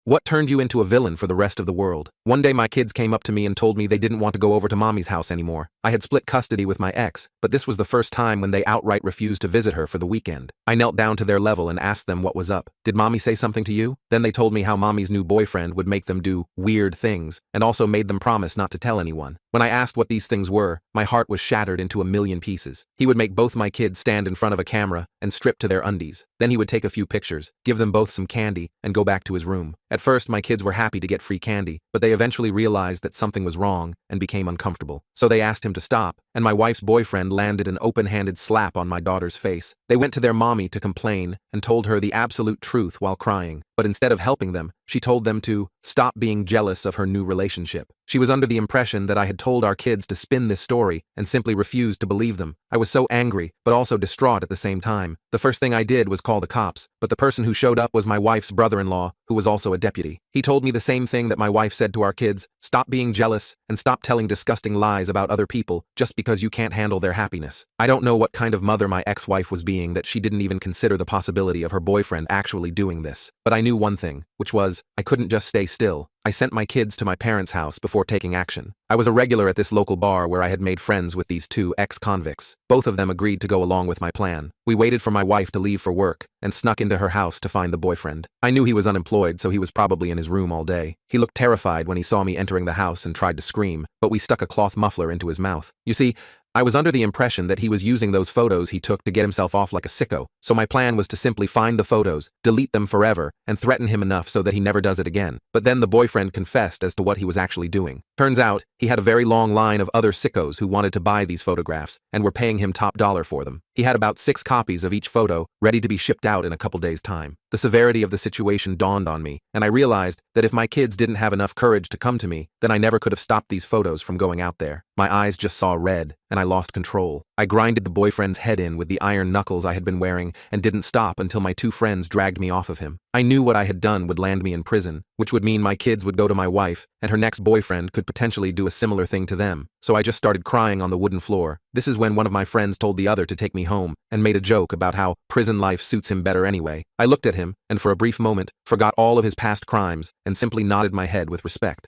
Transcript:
What turned you into a villain for the rest of the world? One day my kids came up to me and told me they didn't want to go over to mommy's house anymore. I had split custody with my ex, but this was the first time when they outright refused to visit her for the weekend. I knelt down to their level and asked them what was up. Did mommy say something to you? Then they told me how mommy's new boyfriend would make them do weird things, and also made them promise not to tell anyone. When I asked what these things were, my heart was shattered into a million pieces. He would make both my kids stand in front of a camera and strip to their undies. Then he would take a few pictures, give them both some candy, and go back to his room. At first, my kids were happy to get free candy, but they eventually realized that something was wrong and became uncomfortable. So they asked him to stop, and my wife's boyfriend landed an open-handed slap on my daughter's face. They went to their mommy to complain and told her the absolute truth while crying. But instead of helping them, she told them to stop being jealous of her new relationship. She was under the impression that I had told our kids to spin this story and simply refused to believe them. I was so angry, but also distraught at the same time. The first thing I did was call the cops, but the person who showed up was my wife's brother-in-law, who was also a deputy. He told me the same thing that my wife said to our kids: stop being jealous and stop telling disgusting lies about other people just because you can't handle their happiness. I don't know what kind of mother my ex-wife was being that she didn't even consider the possibility of her boyfriend actually doing this. But I knew one thing, which was, I couldn't just stay still. I sent my kids to my parents' house before taking action. I was a regular at this local bar where I had made friends with these two ex-convicts. Both of them agreed to go along with my plan. We waited for my wife to leave for work and snuck into her house to find the boyfriend. I knew he was unemployed, so he was probably in his room all day. He looked terrified when he saw me entering the house and tried to scream, but we stuck a cloth muffler into his mouth. You see, I was under the impression that he was using those photos he took to get himself off like a sicko, so my plan was to simply find the photos, delete them forever, and threaten him enough so that he never does it again. But then the boyfriend confessed as to what he was actually doing. Turns out, he had a very long line of other sickos who wanted to buy these photographs and were paying him top dollar for them. He had about 6 copies of each photo ready to be shipped out in a couple days' time. The severity of the situation dawned on me, and I realized that if my kids didn't have enough courage to come to me, then I never could have stopped these photos from going out there. My eyes just saw red, and I lost control. I grinded the boyfriend's head in with the iron knuckles I had been wearing and didn't stop until my 2 friends dragged me off of him. I knew what I had done would land me in prison, which would mean my kids would go to my wife, and her next boyfriend could potentially do a similar thing to them. So I just started crying on the wooden floor. This is when one of my friends told the other to take me home and made a joke about how prison life suits him better anyway. I looked at him and for a brief moment forgot all of his past crimes and simply nodded my head with respect.